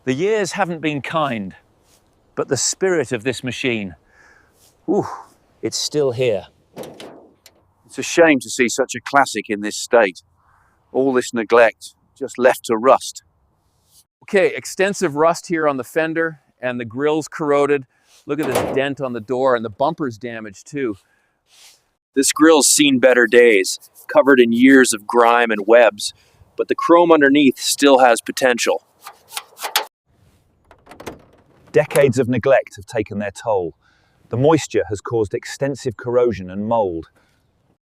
The years haven't been kind, but the spirit of this machine, ooh, it's still here. It's a shame to see such a classic in this state. All this neglect, just left to rust. Okay, extensive rust here on the fender, and the grill's corroded. Look at this dent on the door, and the bumper's damaged too. This grill's seen better days, covered in years of grime and webs, but the chrome underneath still has potential. Decades of neglect have taken their toll. The moisture has caused extensive corrosion and mould.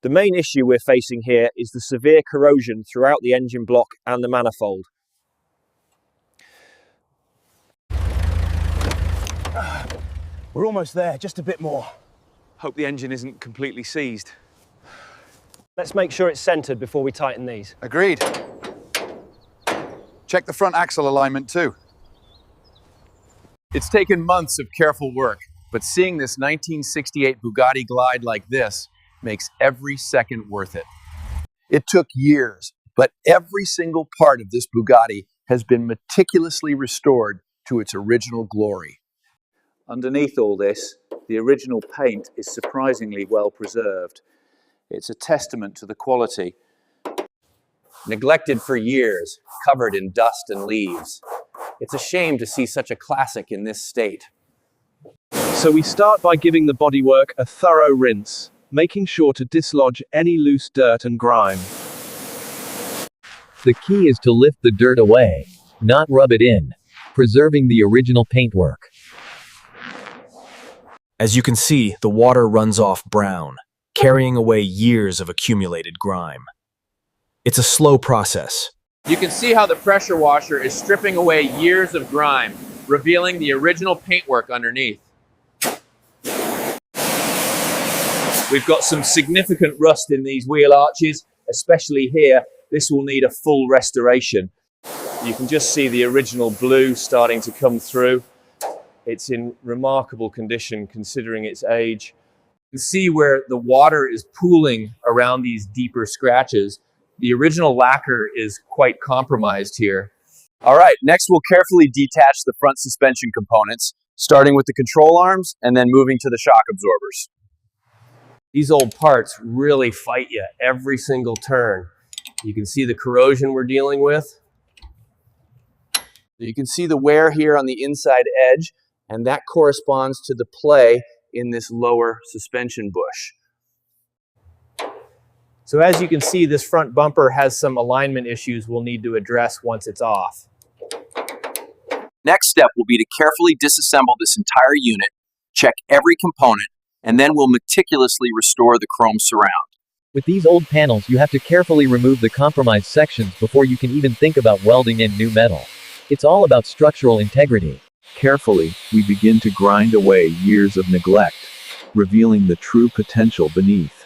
The main issue we're facing here is the severe corrosion throughout the engine block and the manifold. We're almost there, just a bit more. Hope the engine isn't completely seized. Let's make sure it's centered before we tighten these. Agreed. Check the front axle alignment too. It's taken months of careful work, but seeing this 1968 Bugatti glide like this makes every second worth it. It took years, but every single part of this Bugatti has been meticulously restored to its original glory. Underneath all this, the original paint is surprisingly well preserved. It's a testament to the quality. Neglected for years, covered in dust and leaves. It's a shame to see such a classic in this state. So we start by giving the bodywork a thorough rinse, making sure to dislodge any loose dirt and grime. The key is to lift the dirt away, not rub it in, preserving the original paintwork. As you can see, the water runs off brown, carrying away years of accumulated grime. It's a slow process. You can see how the pressure washer is stripping away years of grime, revealing the original paintwork underneath. We've got some significant rust in these wheel arches, especially here. This will need a full restoration. You can just see the original blue starting to come through. It's in remarkable condition considering its age. You can see where the water is pooling around these deeper scratches. The original lacquer is quite compromised here. All right, next we'll carefully detach the front suspension components, starting with the control arms and then moving to the shock absorbers. These old parts really fight you every single turn. You can see the corrosion we're dealing with. You can see the wear here on the inside edge, and that corresponds to the play in this lower suspension bush. So as you can see, this front bumper has some alignment issues we'll need to address once it's off. Next step will be to carefully disassemble this entire unit, check every component, and then we'll meticulously restore the chrome surround. With these old panels, you have to carefully remove the compromised sections before you can even think about welding in new metal. It's all about structural integrity. Carefully, we begin to grind away years of neglect, revealing the true potential beneath.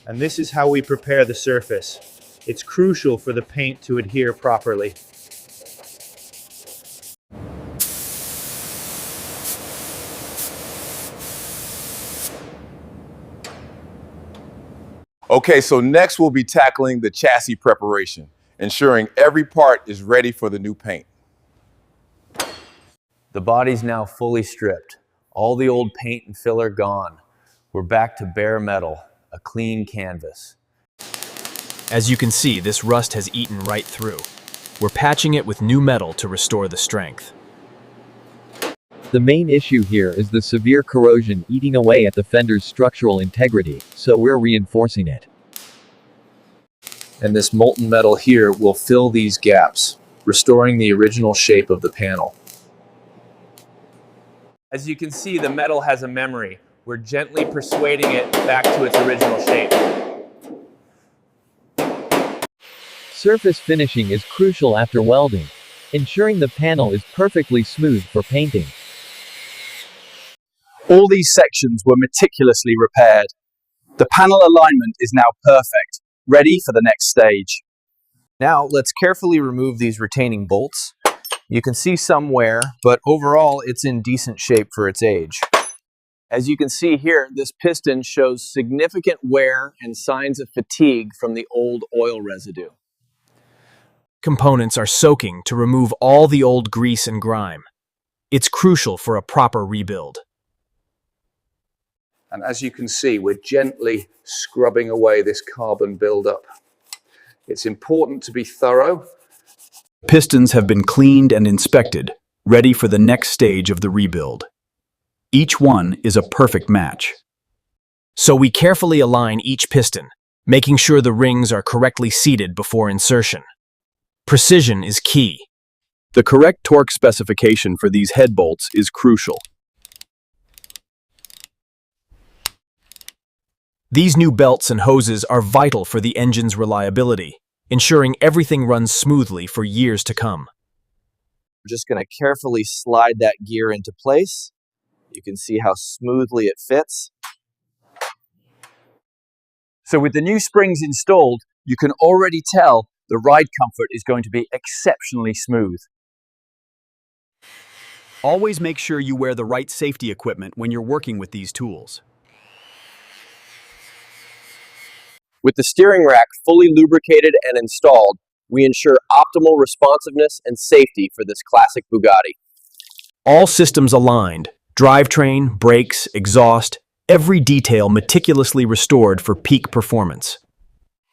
And this is how we prepare the surface. It's crucial for the paint to adhere properly. Okay, so next we'll be tackling the chassis preparation, ensuring every part is ready for the new paint. The body's now fully stripped. All the old paint and filler gone. We're back to bare metal, a clean canvas. As you can see, this rust has eaten right through. We're patching it with new metal to restore the strength. The main issue here is the severe corrosion eating away at the fender's structural integrity, so we're reinforcing it. And this molten metal here will fill these gaps, restoring the original shape of the panel. As you can see, the metal has a memory. We're gently persuading it back to its original shape. Surface finishing is crucial after welding, ensuring the panel is perfectly smooth for painting. All these sections were meticulously repaired. The panel alignment is now perfect, ready for the next stage. Now let's carefully remove these retaining bolts. You can see some wear, but overall it's in decent shape for its age. As you can see here, this piston shows significant wear and signs of fatigue from the old oil residue. components are soaking to remove all the old grease and grime. It's crucial for a proper rebuild. And as you can see, we're gently scrubbing away this carbon buildup. It's important to be thorough. Pistons have been cleaned and inspected, ready for the next stage of the rebuild. Each one is a perfect match. So we carefully align each piston, making sure the rings are correctly seated before insertion. Precision is key. The correct torque specification for these head bolts is crucial. These new belts and hoses are vital for the engine's reliability, ensuring everything runs smoothly for years to come. We're just going to carefully slide that gear into place. You can see how smoothly it fits. So with the new springs installed, you can already tell the ride comfort is going to be exceptionally smooth. Always make sure you wear the right safety equipment when you're working with these tools. With the steering rack fully lubricated and installed, we ensure optimal responsiveness and safety for this classic Bugatti. All systems aligned, drivetrain, brakes, exhaust, every detail meticulously restored for peak performance.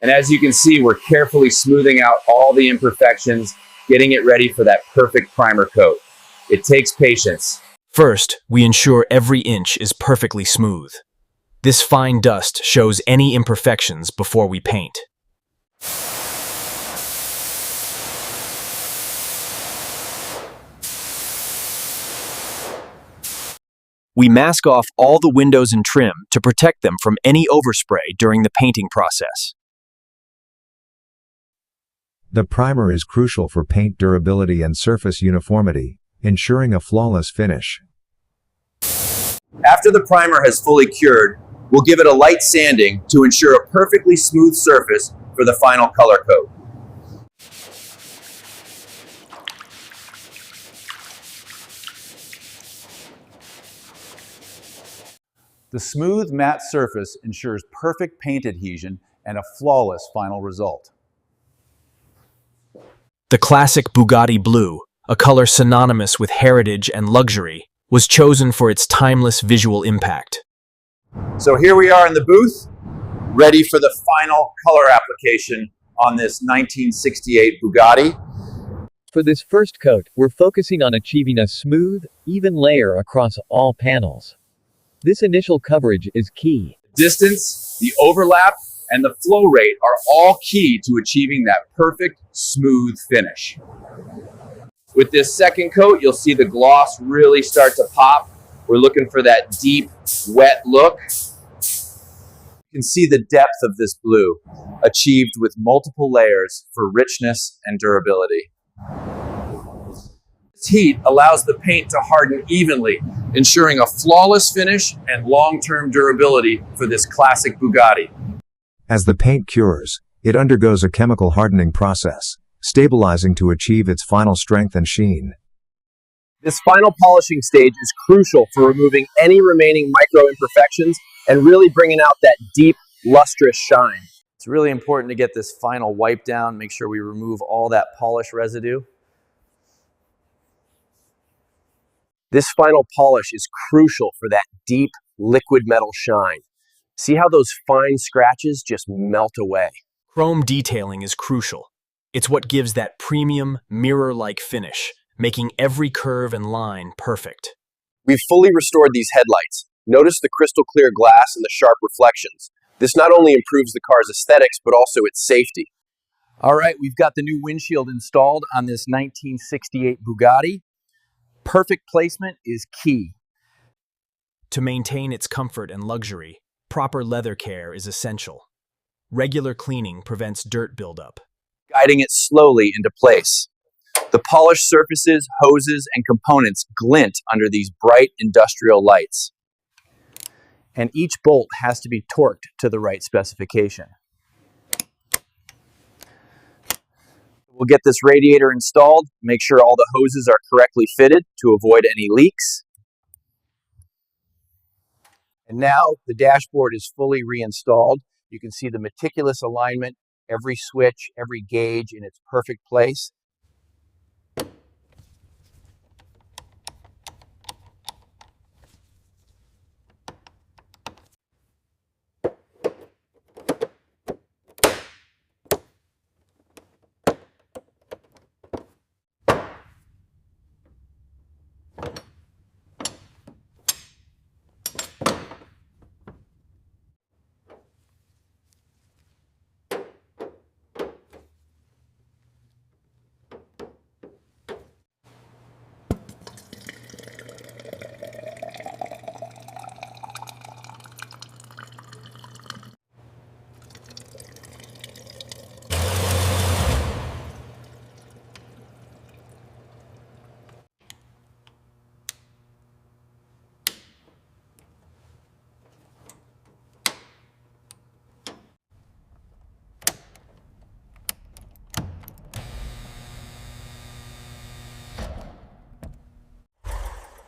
And as you can see, we're carefully smoothing out all the imperfections, getting it ready for that perfect primer coat. It takes patience. First, we ensure every inch is perfectly smooth. This fine dust shows any imperfections before we paint. We mask off all the windows and trim to protect them from any overspray during the painting process. The primer is crucial for paint durability and surface uniformity, ensuring a flawless finish. After the primer has fully cured, we'll give it a light sanding to ensure a perfectly smooth surface for the final color coat. The smooth, matte surface ensures perfect paint adhesion and a flawless final result. The classic Bugatti blue, a color synonymous with heritage and luxury, was chosen for its timeless visual impact. So here we are in the booth, ready for the final color application on this 1968 Bugatti. For this first coat, we're focusing on achieving a smooth, even layer across all panels. This initial coverage is key. Distance, the overlap, and the flow rate are all key to achieving that perfect, smooth finish. With this second coat, you'll see the gloss really start to pop. We're looking for that deep, wet look. You can see the depth of this blue, achieved with multiple layers for richness and durability. This heat allows the paint to harden evenly, ensuring a flawless finish and long-term durability for this classic Bugatti. As the paint cures, it undergoes a chemical hardening process, stabilizing to achieve its final strength and sheen. This final polishing stage is crucial for removing any remaining micro imperfections and really bringing out that deep, lustrous shine. It's really important to get this final wipe down, make sure we remove all that polish residue. This final polish is crucial for that deep, liquid metal shine. See how those fine scratches just melt away? Chrome detailing is crucial. It's what gives that premium, mirror-like finish, making every curve and line perfect. We've fully restored these headlights. Notice the crystal clear glass and the sharp reflections. This not only improves the car's aesthetics, but also its safety. All right, we've got the new windshield installed on this 1968 Bugatti. Perfect placement is key. To maintain its comfort and luxury, proper leather care is essential. Regular cleaning prevents dirt buildup, Guiding it slowly into place. The polished surfaces, hoses, and components glint under these bright industrial lights. And each bolt has to be torqued to the right specification. We'll get this radiator installed, make sure all the hoses are correctly fitted to avoid any leaks. And now the dashboard is fully reinstalled. You can see the meticulous alignment every switch, every gauge in its perfect place.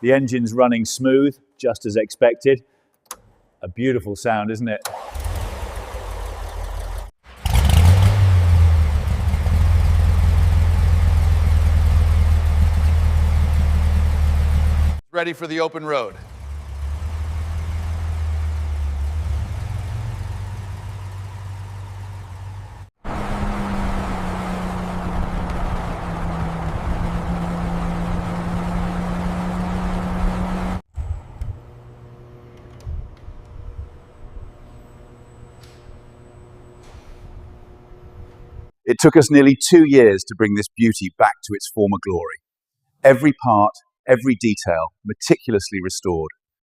The engine's running smooth, just as expected. A beautiful sound, isn't it? Ready for the open road. It took us nearly 2 years to bring this beauty back to its former glory. Every part, every detail, meticulously restored.